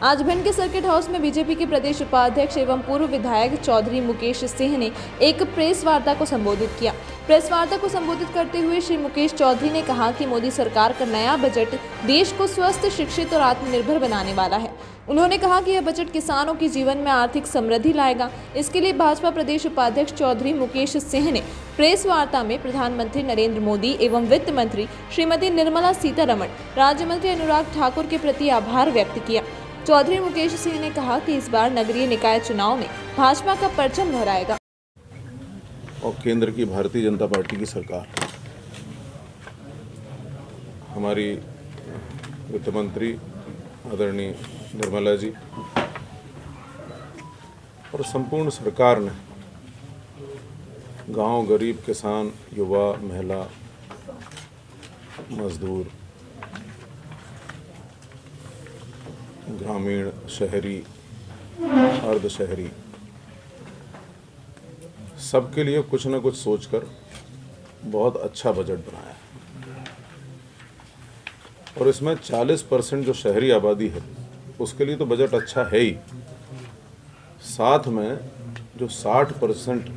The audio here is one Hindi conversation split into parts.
आज भिंड के सर्किट हाउस में बीजेपी के प्रदेश उपाध्यक्ष एवं पूर्व विधायक चौधरी मुकेश सिंह ने एक प्रेस वार्ता को संबोधित किया। प्रेस वार्ता को संबोधित करते हुए श्री मुकेश चौधरी ने कहा कि मोदी सरकार का नया बजट देश को स्वस्थ, शिक्षित और आत्मनिर्भर बनाने वाला है। उन्होंने कहा कि यह बजट किसानों के जीवन में आर्थिक समृद्धि लाएगा। इसके लिए भाजपा प्रदेश उपाध्यक्ष चौधरी मुकेश सिंह ने प्रेस वार्ता में प्रधानमंत्री नरेंद्र मोदी एवं वित्त मंत्री श्रीमती निर्मला सीतारमण, राज्य मंत्री अनुराग ठाकुर के प्रति आभार व्यक्त किया। चौधरी मुकेश सिंह ने कहा कि इस बार नगरीय निकाय चुनाव में भाजपा का परचम लहराएगा। और केंद्र की भारतीय जनता पार्टी की सरकार, हमारी वित्त मंत्री आदरणीय निर्मला जी और संपूर्ण सरकार ने गांव, गरीब, किसान, युवा, महिला, मजदूर, ग्रामीण, शहरी, अर्ध शहरी, सबके लिए कुछ न कुछ सोचकर बहुत अच्छा बजट बनाया है। और इसमें 40% जो शहरी आबादी है उसके लिए तो बजट अच्छा है ही, साथ में जो 60%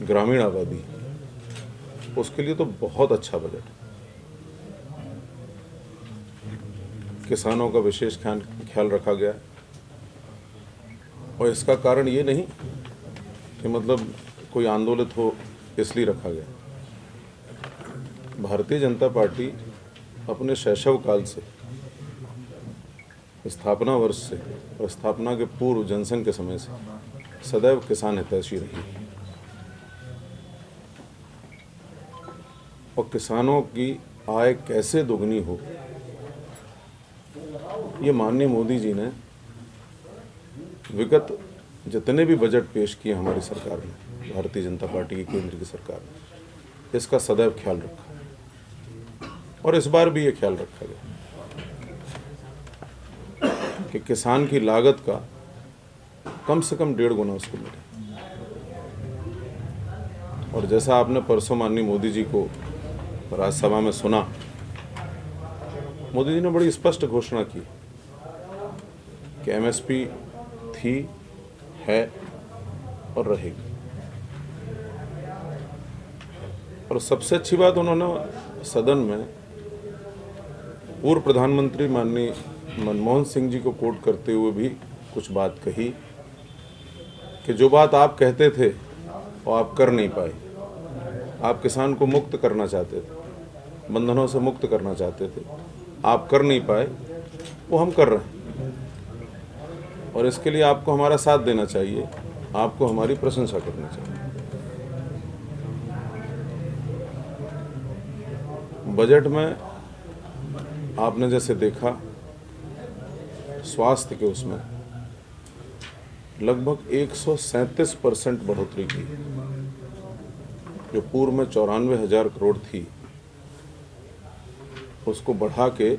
ग्रामीण आबादी उसके लिए तो बहुत अच्छा बजट है। किसानों का विशेष ख्याल रखा गया और इसका कारण ये नहीं कि मतलब कोई आंदोलित हो इसलिए रखा गया। भारतीय जनता पार्टी अपने शैशव काल से, स्थापना वर्ष से और स्थापना के पूर्व जनसंघ के समय से सदैव किसान हितैषी रही है और किसानों की आय कैसे दोगुनी हो, ये माननीय मोदी जी ने विगत जितने भी बजट पेश किए हमारी सरकार ने, भारतीय जनता पार्टी की केंद्र की सरकार ने, इसका सदैव ख्याल रखा और इस बार भी ये ख्याल रखा गया कि किसान की लागत का कम से कम 1.5 गुना उसको मिले। और जैसा आपने परसों माननीय मोदी जी को राज्यसभा में सुना, मोदी जी ने बड़ी स्पष्ट घोषणा की कि एमएसपी थी, है और रहेगी। और सबसे अच्छी बात, उन्होंने सदन में पूर्व प्रधानमंत्री माननीय मनमोहन सिंह जी को कोट करते हुए भी कुछ बात कही कि जो बात आप कहते थे और आप कर नहीं पाए। आप किसान को मुक्त करना चाहते थे, बंधनों से मुक्त करना चाहते थे, आप कर नहीं पाए, वो हम कर रहे हैं और इसके लिए आपको हमारा साथ देना चाहिए, आपको हमारी प्रशंसा करनी चाहिए। बजट में आपने जैसे देखा, स्वास्थ्य के उसमें लगभग 137% बढ़ोतरी की, जो पूर्व में 94,000 करोड़ थी उसको बढ़ा के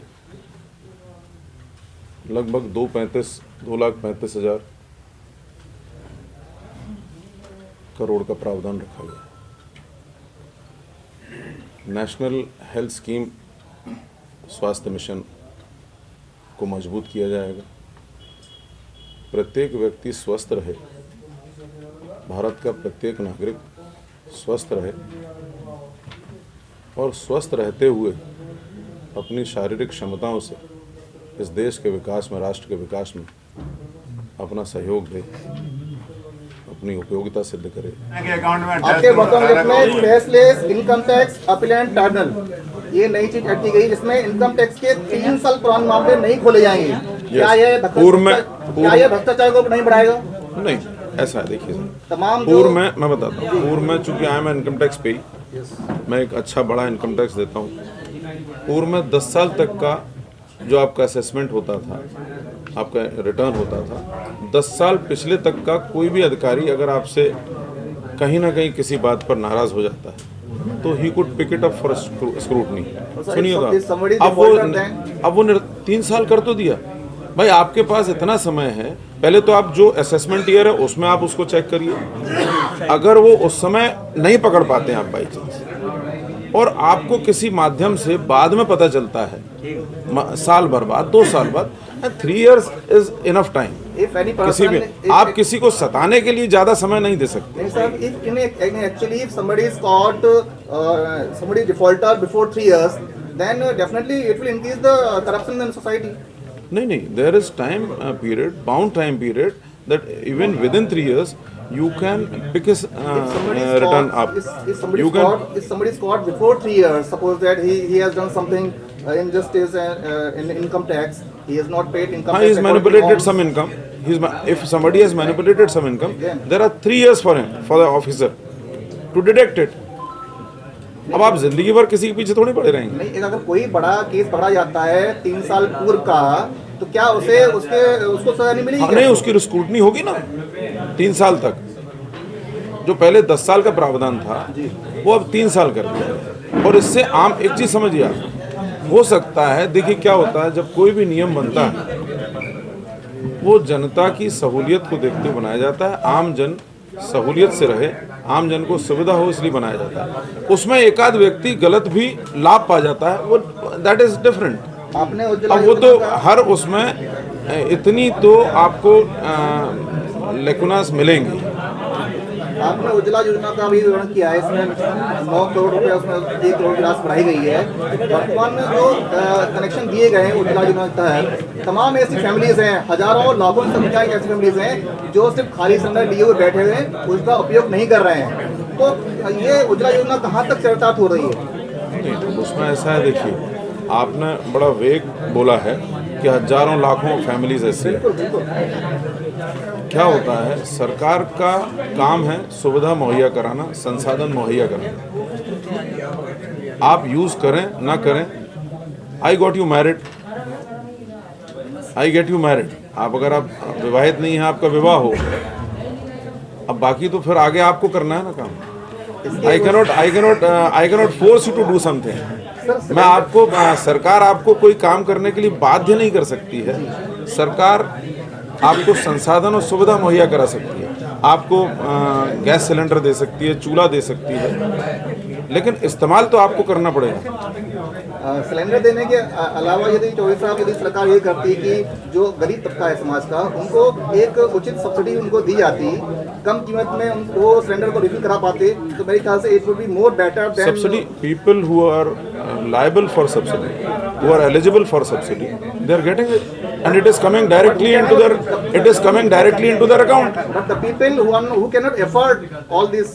लगभग 2,35,000 करोड़ का प्रावधान रखा गया। नेशनल हेल्थ स्कीम, स्वास्थ्य मिशन को मजबूत किया जाएगा। प्रत्येक व्यक्ति स्वस्थ रहे, भारत का प्रत्येक नागरिक स्वस्थ रहे और स्वस्थ रहते हुए अपनी शारीरिक क्षमताओं से इस देश के विकास में, राष्ट्र के विकास में अपना सहयोग दे, अपनी उपयोगिता सिद्ध करे। आपके वर्तमान में cashless income tax appellate tribunal, ये नई चीज ऐड की गई, इसमें इनकम टैक्स के 3 साल पुराने मामले नहीं खोले जाएंगे। क्या ये भ्रष्टाचार को नहीं बढ़ाएगा? नहीं, ऐसा है। देखिए तमाम पूर्व में मैं बताता हूँ, पूर्व में चूंकि आई एम इनकम टैक्स पे, मैं एक अच्छा बड़ा इनकम टैक्स देता हूँ। पूर्व में 10 साल तक का जो आपका असेसमेंट होता था, आपका रिटर्न होता था, 10 साल पिछले तक का कोई भी अधिकारी अगर आपसे कहीं ना कहीं किसी बात पर नाराज हो जाता है तो he could pick it up for scrutiny. सुनिएगा, अब वो 3 साल कर तो दिया। भाई आपके पास इतना समय है, पहले तो आप जो असेसमेंट ईयर है उसमें आप उसको चेक करिए। अगर वो उस समय नहीं पकड़ पाते हैं आप बाई चांस, और आपको किसी माध्यम से बाद में पता चलता है, साल भर बाद, 2 साल बाद, 3 years is enough time. If any किसी भी person, आप किसी को सताने के लिए ज्यादा समय नहीं दे सकते। नहीं sir, if somebody is caught, somebody is defaulter before 3 years, then definitely it will increase the corruption in society. नहीं, there is time period, bound time period, that even within 3 years you can pick his return up. If somebody is caught before 3 years, suppose that he has done something injustice in income tax, he has not paid income tax. He has manipulated some income. If somebody has manipulated some income, there are 3 years for him, for the officer, to detect it. अब आप जिंदगी भर किसी के पीछे थोड़ी पड़े रहेंगे। नहीं, अगर कोई बड़ा केस पकड़ा जाता है 3 साल पूर्व का, तो क्या उसको सजा नहीं मिलेगी? नहीं, उसकी स्क्रूटनी होगी ना 3 साल तक। जो पहले 10 साल का प्रावधान था वो अब 3 साल कर दिया। और इससे आम एक चीज समझिए आप, हो सकता है, देखिए क्या होता है जब कोई भी नियम बनता है वो जनता की सहूलियत को देखते हुए बनाया जाता है। आम जन सहूलियत से रहे, आम जन को सुविधा हो इसलिए बनाया जाता है। उसमें एक आध व्यक्ति गलत भी लाभ पा जाता है, वो दैट इज डिफरेंट। आपने अब वो तो हर उसमें इतनी तो आपको लेकुनास मिलेंगी। आपने उज्ज्वला योजना का भी विवरण किया है, इसमें 9 करोड़ रुपए, उसमें 1 करोड़ की राशि बढ़ाई गई है। वर्तमान में जो कनेक्शन दिए गए हैं उज्ज्वला योजना के तहत, तमाम ऐसी फैमिलीज हैं, हजारों लाखों की संख्या की ऐसी फैमिलीज हैं जो सिर्फ खाली सिलेंडर लिए हुए बैठे हुए हैं, उसका उपयोग नहीं कर रहे हैं। तो ये उज्ज्वला योजना कहाँ तक चरितार्थ हो रही है? उसमें ऐसा है, देखिए आपने बड़ा वेग बोला है कि हजारों लाखों फैमिलीज ऐसी है। क्या होता है, सरकार का काम है सुविधा मुहैया कराना, संसाधन मुहैया कराना। आप यूज करें ना करें, I got you married, I get you married. आप अगर आप विवाहित नहीं है, आपका विवाह हो, अब बाकी तो फिर आगे आपको करना है ना काम। I cannot force you to do something. मैं आपको, सरकार आपको कोई काम करने के लिए बाध्य नहीं कर सकती है। सरकार आपको संसाधन और सुविधा मुहैया करा सकती है, आपको गैस सिलेंडर दे सकती है, चूल्हा दे सकती है, लेकिन इस्तेमाल तो आपको करना पड़ेगा। सिलेंडर देने के अलावा यदि चौधरी साहब, यदि सरकार ये करती कि जो गरीब तबका है समाज का, उनको एक उचित सब्सिडी उनको दी जाती, कम कीमत में उनको सिलेंडर को रिफिल करा पाते, तो मेरे ख्याल से it would be more better than subsidy. People who are liable for subsidy, who are eligible for subsidy, they are getting it, and it is coming directly into their account. But the people who cannot afford all this,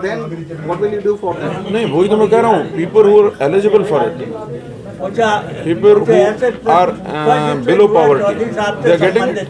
then what will you do for them? नहीं, वही तो मैं कह रहा हूँ, people who are eligible for it, people who are below poverty, they are getting it.